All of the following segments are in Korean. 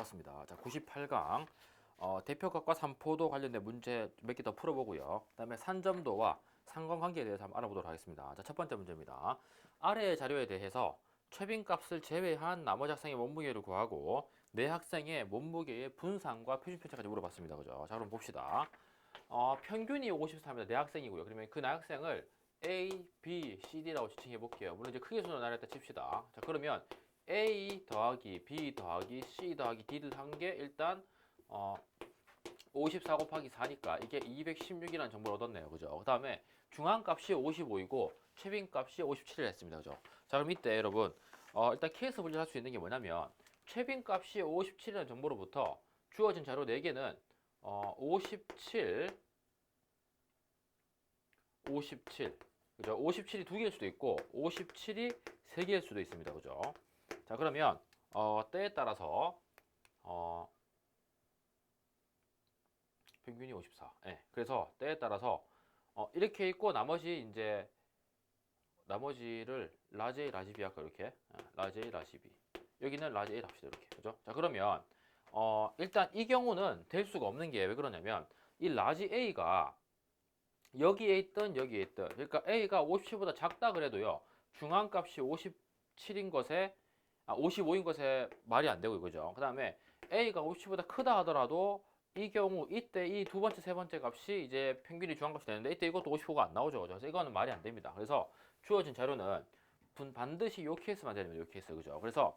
반갑습니다. 자, 98강 대표각과 삼포도 관련된 문제 몇 개 더 풀어보고요. 그다음에 산점도와 상관관계에 대해서 한번 알아보도록 하겠습니다. 자, 첫 번째 문제입니다. 아래의 자료에 대해서 최빈값을 제외한 나머지 학생의 몸무게를 구하고 내 학생의 몸무게의 분산과 표준편차까지 물어봤습니다. 그죠? 자, 그럼 봅시다. 평균이 54입니다. 내 학생이고요. 그러면 그 내 학생을 A, B, C, D라고 지칭해 볼게요. 물론 이제 크게 순으로 나눴다 칩시다. 자, 그러면 A 더하기 B 더하기 C 더하기 D를 한 게 일단 54 곱하기 4니까 이게 216이라는 정보를 얻었네요. 그죠? 그 다음에 중앙값이 55이고 최빈값이 57을 했습니다. 그죠? 자, 그럼 이때 여러분 일단 케이스 분류할 수 있는 게 뭐냐면 최빈값이 57이라는 정보로부터 주어진 자료 4개는 57 그죠? 57이 2개일 수도 있고 57이 3개일 수도 있습니다. 그죠? 자, 그러면 때에 따라서 평균이 54. 예. 그래서 때에 따라서 이렇게 있고 나머지를 라지 A, 라지 B 할까 이렇게. 라지 A, 라지 B. 여기는 라지 A 합시다 이렇게. 그죠? 자, 그러면 일단 이 경우는 될 수가 없는 게 왜 그러냐면 이 라지 A가 여기에 있든 여기에 있든 그러니까 A가 57보다 작다 그래도요. 중앙값이 57인 것에 55인 것에 말이 안 되고 이거죠. 그 다음에 A가 57보다 크다 하더라도 이 경우 이때 이 두 번째 세 번째 값이 이제 평균이 중앙값이 되는데 이때 이것도 55가 안 나오죠. 그래서 이거는 말이 안 됩니다. 그래서 주어진 자료는 반드시 요 케이스만 되면 요 케이스 그죠. 그래서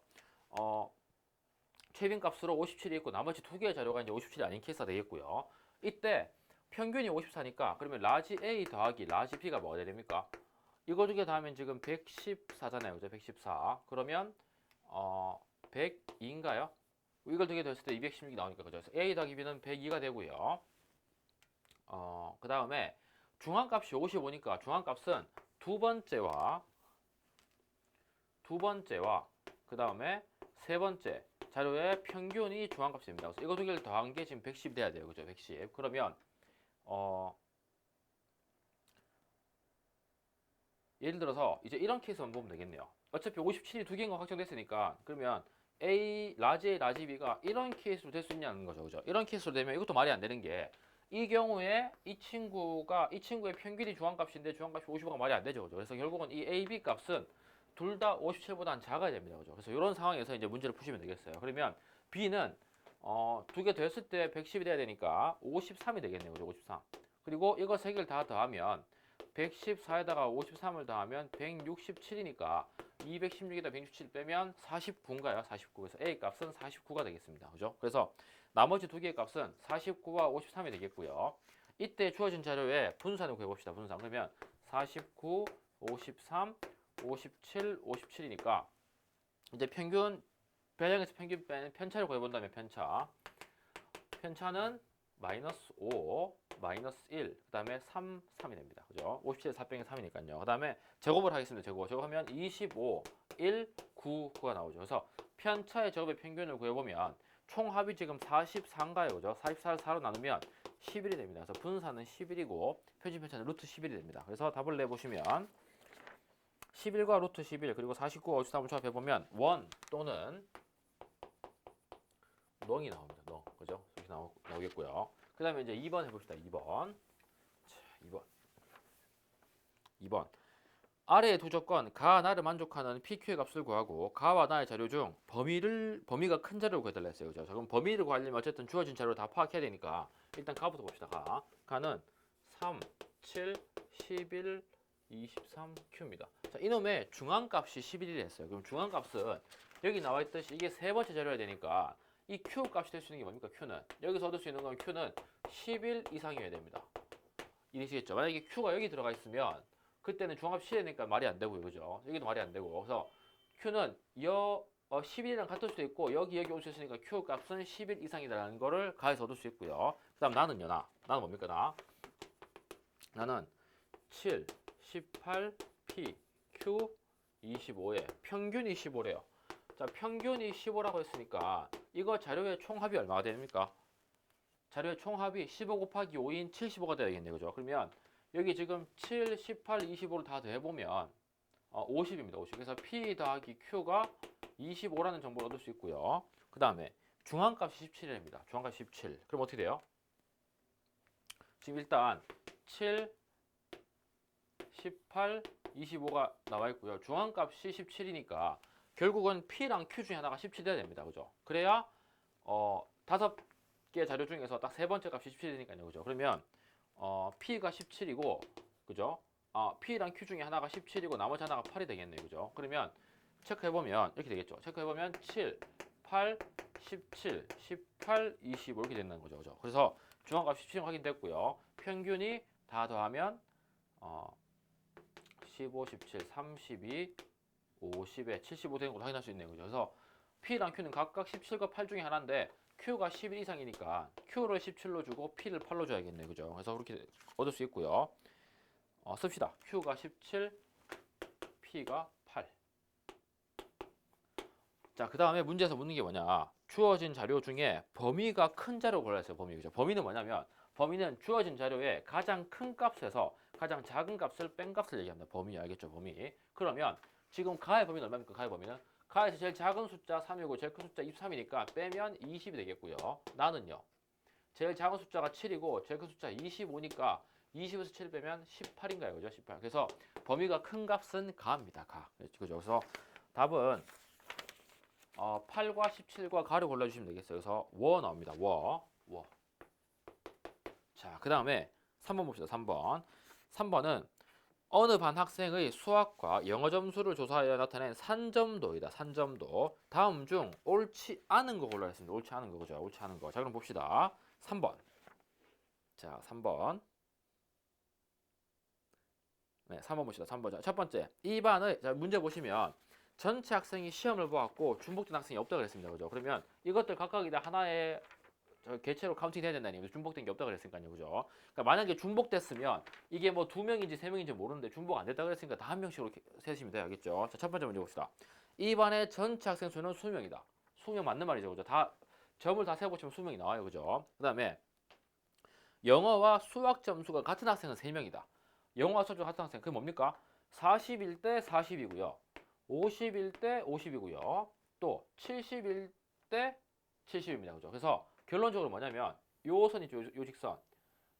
최빈값으로 57이 있고 나머지 두 개의 자료가 이제 57이 아닌 케이스가 되겠고요. 이때 평균이 54니까 그러면 라지 A 더하기 라지 B가 뭐가 돼야 됩니까? 이거 두 개 다 하면 지금 114잖아요. 그죠? 114. 그러면 102인가요? 이걸 두 개 더했을 때 216이 나오니까 그죠? 그래서 A 더하기 B는 102가 되고요. 그 다음에 중앙값이 55니까 중앙값은 두 번째와 그 다음에 세 번째 자료의 평균이 중앙값이 됩니다. 그래서 이거 두 개를 더한 게 지금 110이 돼야 돼요. 그죠? 110. 그러면 예를 들어서 이제 이런 케이스만 보면 되겠네요. 어차피 57이 두 개인 거 확정됐으니까 그러면 라지 A, 라지 B가 이런 케이스로 될 수 있냐는 거죠. 그죠? 이런 케이스로 되면 이것도 말이 안 되는 게 이 경우에 이 친구의 평균이 중앙값인데 중앙값이 55가 말이 안 되죠. 그죠? 그래서 결국은 이 A, B 값은 둘 다 57보다는 작아야 됩니다. 그죠? 그래서 이런 상황에서 이제 문제를 푸시면 되겠어요. 그러면 B는 두 개 더했을 때 110이 돼야 되니까 53이 되겠네요. 그죠? 53. 그리고 이거 세 개를 다 더하면 114에다가 53을 더하면 167이니까 216에다 167 빼면 49인가요? 49. 그래서 A 값은 49가 되겠습니다. 그죠? 그래서 나머지 두 개의 값은 49와 53이 되겠고요. 이때 주어진 자료에 분산을 구해봅시다. 분산. 그러면 49, 53, 57, 57이니까 이제 배정에서 평균 빼는 편차를 구해본다면 편차는 마이너스 5, 마이너스 1, 그 다음에 3, 3이 됩니다. 그죠? 57에 4 빼기 3이니까요. 그 다음에 제곱을 하겠습니다. 제곱하면 25, 1, 9, 9가 나오죠. 그래서 편차의 제곱의 평균을 구해보면 총합이 지금 44인가요? 그죠? 44를 4로 나누면 11이 됩니다. 그래서 분산은 11이고 표준 편차는 루트 11이 됩니다. 그래서 답을 내보시면 11과 루트 11 그리고 49와 53을 조합해보면 1 또는 넝이 나옵니다. 넝. 그죠? 이렇게 나오겠고요. 그 다음에 이제 2번 해봅시다. 2번. 자, 2번. 아래의 두 조건, 가와 나를 만족하는 PQ의 값을 구하고, 가와 나의 자료 중 범위가 큰 자료를 구해달라 했어요. 그죠? 자, 그럼 범위를 구하려면 어쨌든 주어진 자료를 다 파악해야 되니까, 일단 가부터 봅시다. 가는 3, 7, 11, 23Q입니다. 자, 이놈의 중앙값이 11이라 했어요. 그럼 중앙값은 여기 나와 있듯이 이게 세 번째 자료여야 되니까, 이 Q 값이 될 수 있는 게 뭡니까? Q는. 여기서 얻을 수 있는 건 Q는 11 이상이어야 됩니다. 이해되시겠죠? 만약에 Q가 여기 들어가 있으면 그때는 중앙값 7이니까 말이 안 되고요. 그죠? 여기도 말이 안 되고. 그래서 Q는 11이랑 같을 수도 있고 여기 올 수 있으니까 Q 값은 11 이상이라는 거를 가에서 얻을 수 있고요. 그 다음 나는요. 나는 뭡니까? 나는 7, 18, P, Q, 25에 평균이 15래요. 자, 평균이 15라고 했으니까 이거 자료의 총합이 얼마가 됩니까? 자료의 총합이 15 곱하기 5인 75가 되겠네요. 그죠? 그러면 여기 지금 7, 18, 25를 다 더해보면 50입니다. 50. 그래서 P 더하기 Q가 25라는 정보를 얻을 수 있고요. 그 다음에 중앙값이 17입니다. 중앙값이 17. 그럼 어떻게 돼요? 지금 일단 7, 18, 25가 나와 있고요. 중앙값이 17이니까 결국은 P랑 Q 중에 하나가 17이 돼야 됩니다. 그죠? 그래야 다섯 개 자료 중에서 딱 세 번째 값이 17이니까요. 그죠? 그러면 P가 17이고 그죠? P랑 Q 중에 하나가 17이고 나머지 하나가 8이 되겠네요. 그죠? 그러면 체크해보면 이렇게 되겠죠. 체크해보면 7, 8, 17, 18, 25 이렇게 된다는 거죠. 그죠? 그래서 중앙값 17 확인됐고요. 평균이 다 더하면 15, 17, 32, 50에 75 되는 걸 확인할 수 있네요. 그죠? 그래서 P랑 Q는 각각 17과 8 중에 하나인데 Q가 11 이상이니까 Q를 17로 주고 P를 8로 줘야겠네요. 그죠? 그래서 그렇게 얻을 수 있고요. 씁시다. Q가 17, P가 8. 자, 그 다음에 문제에서 묻는 게 뭐냐. 주어진 자료 중에 범위가 큰 자료 골라주세요. 범위. 그죠? 범위는 뭐냐면 범위는 주어진 자료의 가장 큰 값에서 가장 작은 값을 뺀 값을 얘기합니다. 범위 알겠죠? 범위. 그러면 지금 가의 범위는 얼마입니까? 가의 범위는 가에서 제일 작은 숫자 3이고 제일 큰 숫자 23이니까 빼면 20이 되겠고요. 나는요. 제일 작은 숫자가 7이고 제일 큰 숫자 25니까 20에서 7 빼면 18인가요? 그죠? 18. 그래서 범위가 큰 값은 가입니다. 가. 그죠? 그래서 답은 8과 17과 가를 골라주시면 되겠어요. 그래서 워 나옵니다. 워. 자, 그 다음에 3번 봅시다. 3번. 3번은 어느 반 학생의 수학과 영어 점수를 조사하여 나타낸 산점도이다. 산점도. 다음 중 옳지 않은 거 골라야 했습니다. 옳지 않은 거. 그죠? 옳지 않은 거. 자, 그럼 봅시다. 3번. 자, 3번. 네, 3번 봅시다. 3번. 자, 첫 번째. 이 반의, 자, 문제 보시면 전체 학생이 시험을 보았고 중복된 학생이 없다고 그랬습니다. 그죠? 그러면 이것들 각각이 다 하나의 개체로 카운팅 돼야 된다는 얘기죠. 중복된 게 없다고 그랬으니까요. 그죠? 그러니까 만약에 중복됐으면 이게 뭐 2명인지 3명인지 모르는데 중복 안 됐다고 그랬으니까 다 한 명씩으로 세시면 돼요. 알겠죠? 자, 첫 번째 문제 봅시다. 이 반의 전체 학생 수는 수명이다. 수명 맞는 말이죠. 그죠? 다 점을 다 세보시면 수명이 나와요. 그죠? 그다음에 영어와 수학 점수가 같은 학생은 3명이다. 영어와 수학 점수가 같은 학생 그게 뭡니까? 41대 40이고요. 51대 50이고요. 또 71대 70입니다. 그죠? 그래서 결론적으로 뭐냐면 요 선이 요 직선.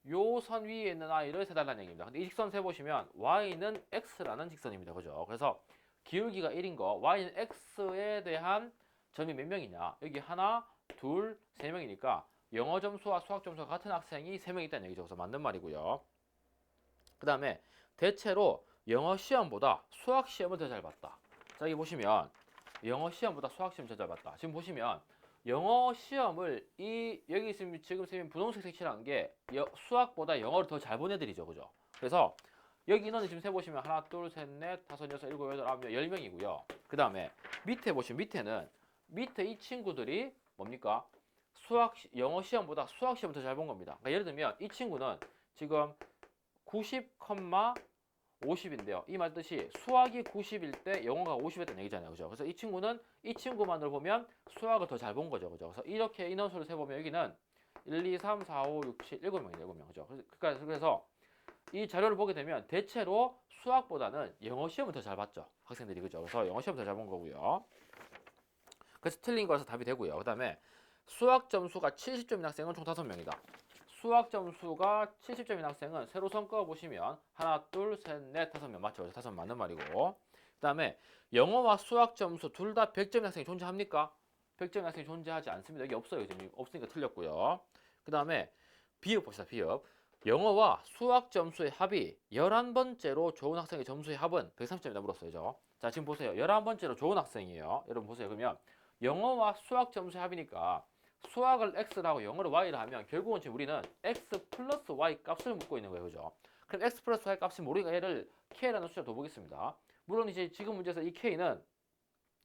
요 선 위에 있는 i를 세달라는 얘기입니다. 근데 이 직선 세보시면 y는 x라는 직선입니다. 그죠? 그래서 기울기가 1인 거 y는 x에 대한 점이 몇 명이냐? 여기 하나, 둘, 세 명이니까 영어 점수와 수학 점수가 같은 학생이 3명 있다는 얘기죠. 그래서 맞는 말이고요. 그 다음에 대체로 영어 시험보다 수학 시험을 더 잘 봤다. 자, 여기 보시면 영어 시험보다 수학 시험 더 잘 봤다. 지금 보시면 영어 시험을 여기 있으면 지금 선생님 분홍색 색칠한 게 수학보다 영어를 더 잘 본 애들이죠. 그죠? 그래서 여기 인원을 지금 세보시면 하나, 둘, 셋, 넷, 다섯, 여섯, 일곱, 여덟, 아홉, 10명이고요. 그 다음에 밑에 보시면 밑에 이 친구들이 뭡니까? 영어 시험보다 수학 시험을 더 잘 본 겁니다. 그러니까 예를 들면 이 친구는 지금 90, 50인데요. 이 말뜻이 수학이 90일 때 영어가 50이었다는 얘기잖아요. 그죠? 그래서 이 친구는 이 친구만을 보면 수학을 더 잘 본 거죠. 그죠? 그래서 이렇게 인원수를 세보면 여기는 1, 2, 3, 4, 5, 6, 7, 7명이네요. 7명. 그죠? 그래서 이 자료를 보게 되면 대체로 수학보다는 영어 시험을 더 잘 봤죠. 학생들이. 그죠? 그래서 영어 시험 더 잘 본 거고요. 그래서 틀린 거라서 답이 되고요. 그 다음에 수학 점수가 70점인 학생은 총 5명이다. 수학 점수가 70점인 학생은 세로선 그어 보시면 하나, 둘, 셋, 넷, 5명 맞죠? 5 맞는 말이고. 그다음에 영어와 수학 점수 둘 다 100점인 학생이 존재합니까? 100점인 학생이 존재하지 않습니다. 여기 없어요. 지금 없으니까 틀렸고요. 그다음에 비읍 봅시다. 비읍. 영어와 수학 점수의 합이 11번째로 좋은 학생의 점수의 합은 130점이다 물었어요. 자, 지금 보세요. 11번째로 좋은 학생이에요. 여러분 보세요. 그러면 영어와 수학 점수의 합이니까 수학을 x라고 영어를 y를 하면 결국은 지금 우리는 x 플러스 y 값을 묻고 있는 거예요. 그죠? 그럼 x 플러스 y 값이 모르니까 얘를 k라는 숫자로 둬보겠습니다. 물론 이제 지금 문제에서 이 k는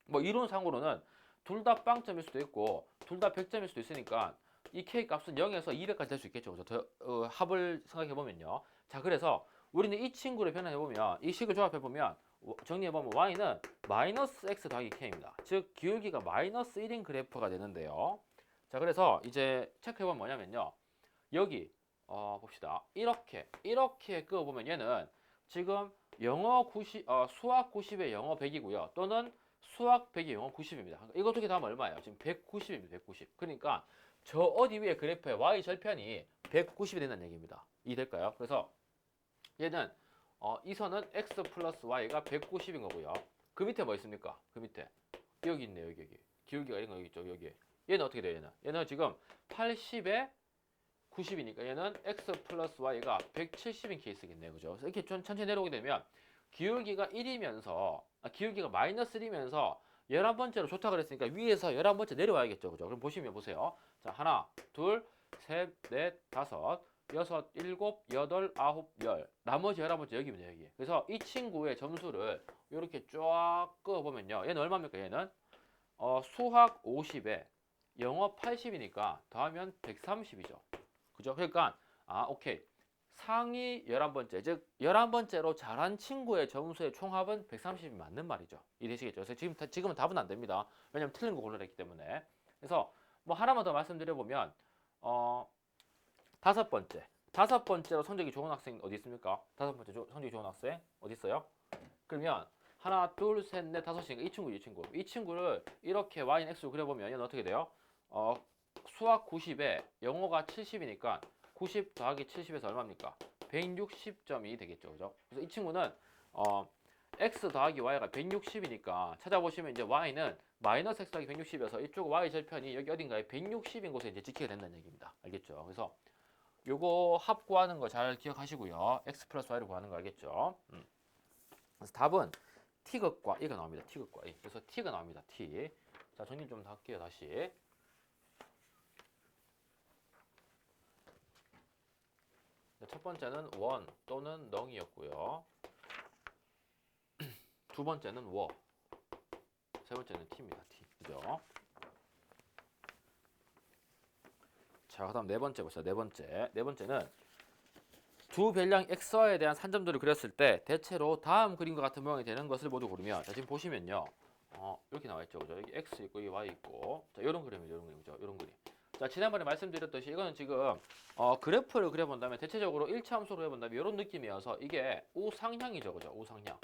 뭐 이론상으로는 둘 다 빵점일 수도 있고 둘 다 100점일 수도 있으니까 이 k 값은 0에서 200까지 될 수 있겠죠. 그래서 합을 생각해 보면요. 자, 그래서 우리는 이 친구를 변환해 보면 이 식을 조합해 보면 정리해 보면 y는 마이너스 x 더하기 k입니다. 즉 기울기가 마이너스 1인 그래프가 되는데요. 자, 그래서 이제 체크해보면 뭐냐면요. 여기 봅시다. 이렇게 그어보면 얘는 지금 수학 90에 영어 100이고요. 또는 수학 100이 영어 90입니다. 이거 두 개 다 하면 얼마예요? 지금 190입니다. 190. 그러니까 저 어디 위에 그래프의 y 절편이 190이 된다는 얘기입니다. 이해될까요? 그래서 얘는 이 선은 x 플러스 y가 190인 거고요. 그 밑에 뭐 있습니까? 그 밑에 여기 있네요. 여기 기울기가 이런 거 여기 있죠. 여기 얘는 어떻게 돼요? 얘는 지금 80에 90이니까 얘는 x 플러스 y가 170인 케이스겠네요. 그죠? 그래서 이렇게 천천히 내려오게 되면 기울기가 1이면서 기울기가 마이너스 1이면서 11번째로 좋다 그랬으니까 위에서 11번째 내려와야겠죠. 그죠? 그럼 보시면 보세요. 자, 하나, 둘, 셋, 넷, 다섯, 여섯, 일곱, 여덟, 아홉, 열. 나머지 11번째 여기입니다. 여기. 그래서 이 친구의 점수를 이렇게 쫙 그어보면요. 얘는 얼마입니까? 얘는 수학 50에 영어 80이니까 더하면 130이죠. 그죠? 그러니까 오케이. 상위 11번째, 즉 11번째로 잘한 친구의 점수의 총합은 130이 맞는 말이죠. 이해되시겠죠? 그래서 지금은 답은 안 됩니다. 왜냐면 틀린 거 고르랬기 때문에. 그래서 뭐 하나만 더 말씀드려보면 다섯 번째로 성적이 좋은 학생 어디 있습니까? 다섯 번째 성적이 좋은 학생 어디 있어요? 그러면 하나, 둘, 셋, 넷, 다섯이니까 이 친구. 이 친구를 이렇게 y는 x로 그려보면 얘는 어떻게 돼요? 수학 90에 영어가 70이니까 90 더하기 70에서 얼마입니까? 160점이 되겠죠. 그죠? 그래서 이 친구는 x 더하기 y가 160이니까 찾아보시면 이제 y는 마이너스 x 더하기 160이어서 이쪽 y 절편이 여기 어딘가에 160인 곳에 이제 지키게 된다는 얘기입니다. 알겠죠? 그래서 요거 합 구하는 거 잘 기억하시고요. x 플러스 y를 구하는 거 알겠죠? 그래서 답은 t극과 이가 나옵니다. t극과 이. 그래서 t가 나옵니다. t. 자, 정리 좀 할게요. 다시. 첫 번째는 원 또는 넝이었고요. 두 번째는 워. 세 번째는 t입니다. t. 그죠? 자, 그다음 네 번째 보시죠. 네 번째는 두 별량 x와에 대한 산점도를 그렸을 때 대체로 다음 그림과 같은 모양이 되는 것을 모두 고르면 자, 지금 보시면요. 이렇게 나와 있죠. 그죠? 여기 x 있고 이 y 있고. 자, 이런 그림이죠. 이런 그림이죠. 이런 그림. 자, 지난번에 말씀드렸듯이 이거는 지금 그래프를 그려본다면 대체적으로 1차 함수로 해본다면 이런 느낌이어서 이게 우상향이죠. 그죠? 우상향.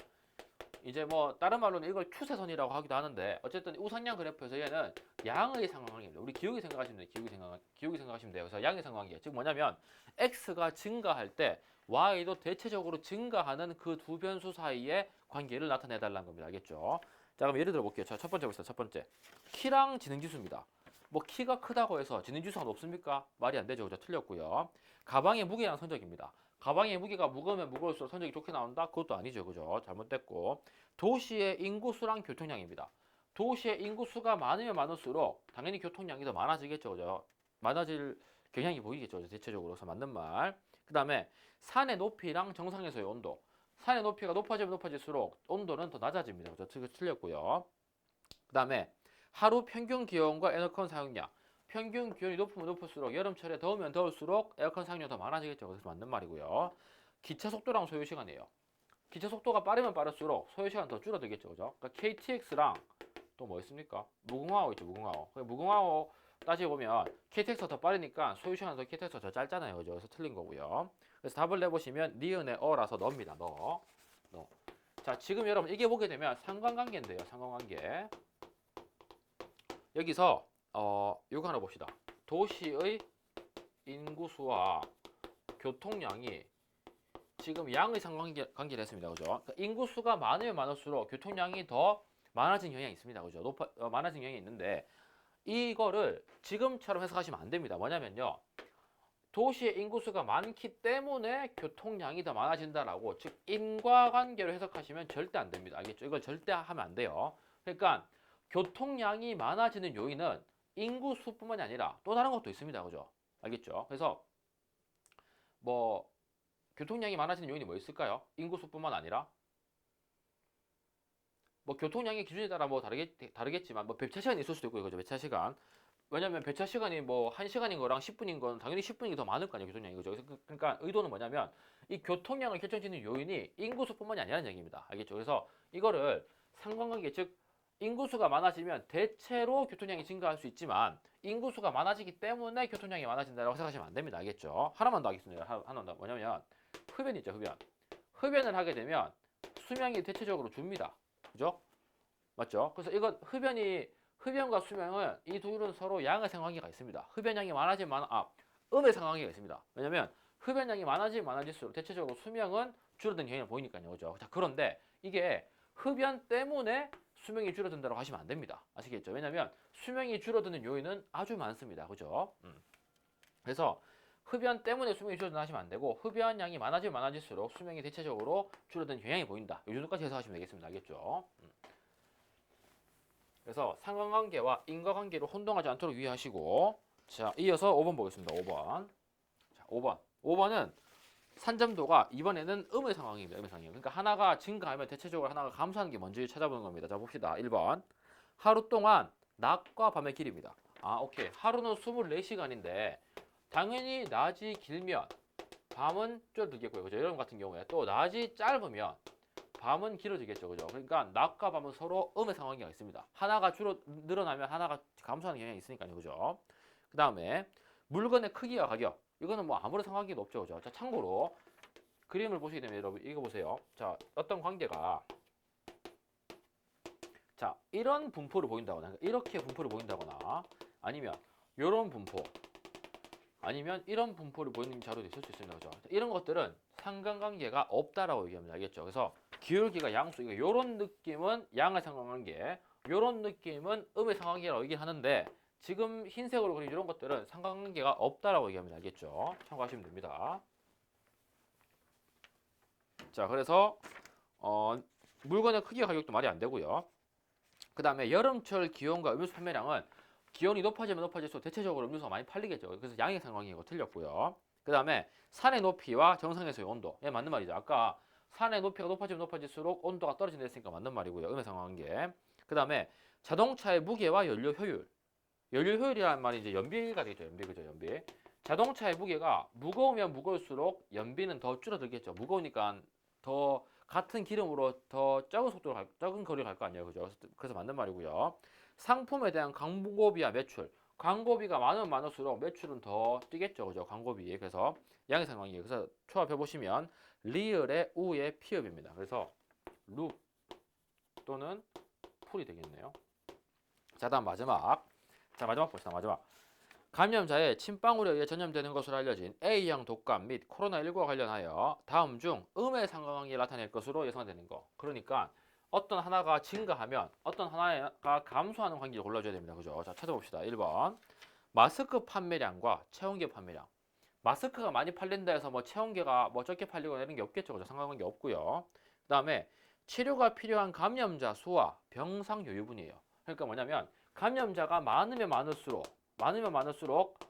이제 뭐 다른 말로는 이걸 추세선이라고 하기도 하는데 어쨌든 우상향 그래프에서 얘는 양의 상관관계입니다. 우리 기울기 생각하시면 돼요. 기울기 생각하시면 돼요. 그래서 양의 상관관계. 즉 뭐냐면 x가 증가할 때 y도 대체적으로 증가하는 그 두 변수 사이의 관계를 나타내 달라는 겁니다. 알겠죠? 자, 그럼 예를 들어 볼게요. 자, 첫 번째 보시죠. 첫 번째. 키랑 지능지수입니다. 뭐 키가 크다고 해서 지능지수가 높습니까? 말이 안 되죠. 그죠? 틀렸고요. 가방의 무게랑 성적입니다. 가방의 무게가 무거우면 무거울수록 성적이 좋게 나온다? 그것도 아니죠. 그죠? 잘못됐고. 도시의 인구수랑 교통량입니다. 도시의 인구수가 많으면 많을수록 당연히 교통량이 더 많아지겠죠. 그죠? 많아질 경향이 보이겠죠. 대체적으로. 그래서 맞는 말. 그 다음에 산의 높이랑 정상에서의 온도. 산의 높이가 높아지면 높아질수록 온도는 더 낮아집니다. 그죠? 틀렸고요. 그 다음에 하루 평균 기온과 에어컨 사용량. 평균 기온이 높으면 높을수록 여름철에 더우면 더울수록 에어컨 사용량이 더 많아지겠죠. 그래서 맞는 말이고요. 기차 속도랑 소요 시간이에요. 기차 속도가 빠르면 빠를수록 소요 시간 더 줄어들겠죠. 그죠? 그러니까 KTX랑 또 뭐 있습니까? 무궁화호 있죠. 무궁화호. 무궁화호 따지고 보면 KTX가 더 빠르니까 소요 시간은 더 KTX가 더 짧잖아요. 그죠? 그래서 틀린 거고요. 그래서 답을 내보시면 니은의 어라서 너입니다. 너. 자, 지금 여러분 이게 보게 되면 상관관계인데요. 상관관계. 여기서 요거 하나 봅시다. 도시의 인구수와 교통량이 지금 양의 상관관계를 했습니다. 그죠? 그러니까 인구수가 많으면 많을수록 교통량이 더 많아진 경향이 있습니다. 그죠? 많아진 경향이 있는데 이거를 지금처럼 해석하시면 안 됩니다. 뭐냐면요. 도시의 인구수가 많기 때문에 교통량이 더 많아진다라고 즉 인과관계로 해석하시면 절대 안 됩니다. 알겠죠? 이걸 절대 하면 안 돼요. 그러니까 교통량이 많아지는 요인은 인구수뿐만이 아니라 또 다른 것도 있습니다. 그죠? 알겠죠? 그래서 뭐 교통량이 많아지는 요인이 뭐 있을까요? 인구수뿐만 아니라 뭐 교통량의 기준에 따라 뭐 다르겠지만 뭐 배차 시간이 있을 수도 있고요. 그죠? 배차 시간. 왜냐면 배차 시간이 뭐 1시간인 거랑 10분인 건 당연히 10분이 더 많을 거 아니에요. 교통량이. 그죠? 그러니까 의도는 뭐냐면 이 교통량을 결정짓는 요인이 인구수뿐만이 아니라는 얘기입니다. 알겠죠? 그래서 이거를 상관관계 즉 인구수가 많아지면 대체로 교통량이 증가할 수 있지만 인구수가 많아지기 때문에 교통량이 많아진다고 생각하시면 안 됩니다. 알겠죠? 하나만 더 하겠습니다. 하나만 더. 뭐냐면 흡연이죠. 흡연을 하게 되면 수명이 대체적으로 줍니다. 그죠? 맞죠? 그래서 이건 흡연과 수명은 이 둘은 서로 양의 상관계가 있습니다. 흡연량이 음의 상관계가 있습니다. 왜냐면 흡연량이 많아질수록 대체적으로 수명은 줄어드는 경향이 보이니까요. 그죠? 자, 그런데 이게 흡연 때문에 수명이 줄어든다고 하시면 안 됩니다. 아시겠죠? 왜냐면 수명이 줄어드는 요인은 아주 많습니다. 그죠? 그래서 흡연 때문에 수명이 줄어든다 하시면 안 되고 흡연량이 많아질수록 수명이 대체적으로 줄어드는 경향이 보인다. 이 정도까지 해석하시면 되겠습니다. 알겠죠? 그래서 상관관계와 인과관계로 혼동하지 않도록 유의하시고 자, 이어서 5번 보겠습니다. 5번. 자, 5번. 5번은 산점도가 이번에는 음의 상황입니다. 음의 상황이에요. 그러니까 하나가 증가하면 대체적으로 하나가 감소하는 게 먼저 찾아보는 겁니다. 자, 봅시다. 1번. 하루 동안 낮과 밤의 길입니다. 오케이. 하루는 24시간인데 당연히 낮이 길면 밤은 줄어들겠고요. 그죠? 여러분 같은 경우에 또 낮이 짧으면 밤은 길어지겠죠. 그죠? 그러니까 낮과 밤은 서로 음의 상관계가 있습니다. 하나가 늘어나면 하나가 감소하는 경향이 있으니까요. 그죠? 그 다음에 물건의 크기와 가격. 이거는 뭐 아무런 상관계도 없죠. 그죠? 자, 참고로 그림을 보시게 되면 여러분 이거 보세요. 자, 어떤 관계가 자, 이런 분포를 보인다거나 그러니까 이렇게 분포를 보인다거나 아니면 이런 분포 아니면 이런 분포를 보이는 자료도 있을 수 있습니다. 그죠? 이런 것들은 상관관계가 없다라고 얘기합니다. 알겠죠? 그래서 기울기가 양수, 이런 느낌은 양의 상관관계, 이런 느낌은 음의 상관관계라고 얘기하는데 지금 흰색으로 그린 이런 것들은 상관관계가 없다라고 얘기합니다. 알겠죠? 참고하시면 됩니다. 자, 그래서 물건의 크기와 가격도 말이 안 되고요. 그 다음에 여름철 기온과 음료수 판매량은 기온이 높아지면 높아질수록 대체적으로 음료수가 많이 팔리겠죠. 그래서 양의 상관관계가 틀렸고요. 그 다음에 산의 높이와 정상에서의 온도. 예, 맞는 말이죠. 아까 산의 높이가 높아지면 높아질수록 온도가 떨어진다 했으니까 맞는 말이고요. 음의 상관관계. 그 다음에 자동차의 무게와 연료 효율. 연료 효율이라는 말이 이제 연비가 되겠죠. 연비, 그죠? 연비. 자동차의 무게가 무거우면 무거울수록 연비는 더 줄어들겠죠. 무거우니까 더 같은 기름으로 더 적은 속도로 적은 거리를 갈 거 아니에요. 그죠? 그래서 맞는 말이고요. 상품에 대한 광고비와 매출. 광고비가 많으면 많을수록 매출은 더 뛰겠죠. 그죠? 광고비. 그래서 양의 상관이에요. 그래서 초합해 보시면 리을의 우의 피읍입니다. 그래서 루 또는 풀이 되겠네요. 자, 다음 마지막. 자, 마지막 봅시다. 마지막. 감염자의 침방울에 의해 전염되는 것으로 알려진 A형 독감 및 코로나19와 관련하여 다음 중 음의 상관관계를 나타낼 것으로 예상되는 거. 그러니까 어떤 하나가 증가하면 어떤 하나가 감소하는 관계를 골라줘야 됩니다. 그죠? 자, 찾아봅시다. 1번. 마스크 판매량과 체온계 판매량. 마스크가 많이 팔린다 해서 뭐 체온계가 뭐 적게 팔리거나 이런 게 없겠죠. 그죠? 상관관계 없고요. 그 다음에 치료가 필요한 감염자 수와 병상 여유분이에요. 그러니까 뭐냐면 감염자가 많으면 많을수록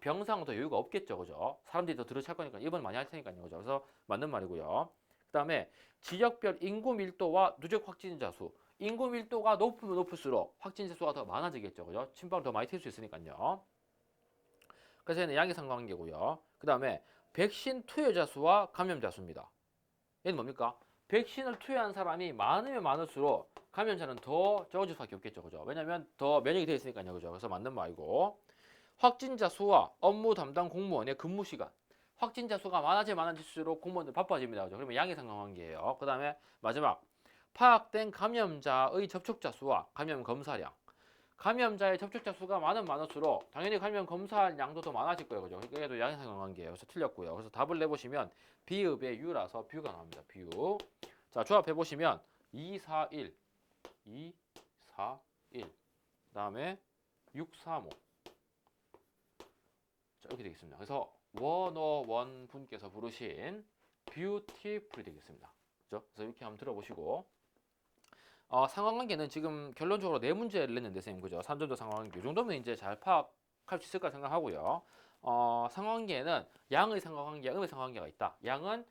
병상은 더 여유가 없겠죠. 그죠? 사람들이 더 들어찰 거니까 입원 많이 할 테니까요. 그죠? 그래서 맞는 말이고요. 그 다음에 지역별 인구 밀도와 누적 확진자 수. 인구 밀도가 높으면 높을수록 확진자 수가 더 많아지겠죠. 그죠? 침방을 더 많이 튈 수 있으니까요. 그래서 얘는 양의 상관관계고요. 그 다음에 백신 투여자 수와 감염자 수입니다. 얘는 뭡니까? 백신을 투여한 사람이 많으면 많을수록 감염자는 더 적어질 수밖에 없겠죠. 그죠? 왜냐면 더 면역이 되어 있으니까요. 그죠? 그래서 맞는 말이고. 확진자 수와 업무 담당 공무원의 근무 시간. 확진자 수가 많아질수록 공무원들 바빠집니다. 그죠? 그러면 양의 상관관계예요. 그 다음에 마지막. 파악된 감염자의 접촉자 수와 감염 검사량. 감염자의 접촉자 수가 많을수록 당연히 감염 검사할 양도 더 많아질 거예요. 그죠? 그러니까 얘도 양의 상관관계예요. 그래서 틀렸고요. 그래서 답을 내보시면 비읍의 유라서 뷰가 나옵니다. 뷰. 자, 조합해 보시면 2, 4, 1, 2, 4, 1. 그다음에 6, 3, 5. 자, 이렇게 되겠습니다. 그래서 원어원 분께서 부르신 뷰티풀이 되겠습니다. 그죠? 그래서 이렇게 한번 들어보시고 상관관계는 지금 결론적으로 네 문제를 냈는데 선생님 그죠? 3점도 상관관계 이 정도면 이제 잘 파악할 수 있을까 생각하고요. 상관관계에는 양의 상관관계, 음의 상관관계가 있다. 양은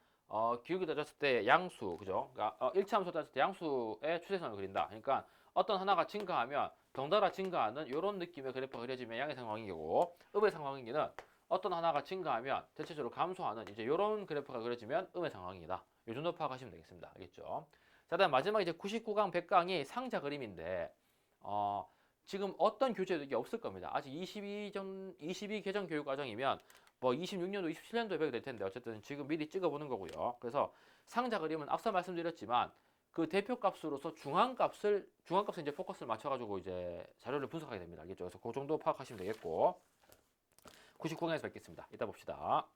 기울기 따졌을 때 양수, 그죠? 그러니까 일차함수 따졌을 때 양수의 추세선을 그린다. 그러니까 어떤 하나가 증가하면 덩달아 증가하는 이런 느낌의 그래프가 그려지면 양의 상관관계고, 음의 상관관계는 어떤 하나가 증가하면 대체적으로 감소하는 이제 이런 그래프가 그려지면 음의 상관관계다. 이 정도 파악하시면 되겠습니다. 알겠죠? 자, 다음 마지막 이제 99강, 100강이 상자 그림인데 지금 어떤 교재도 이게 없을 겁니다. 아직 22 개정 교육 과정이면 뭐 26년도, 27년도에 배우게 될 텐데 어쨌든 지금 미리 찍어보는 거고요. 그래서 상자 그림은 앞서 말씀드렸지만 그 대표값으로서 중앙값을 이제 포커스를 맞춰가지고 이제 자료를 분석하게 됩니다. 알겠죠? 그래서 그 정도 파악하시면 되겠고 99강에서 뵙겠습니다. 이따 봅시다.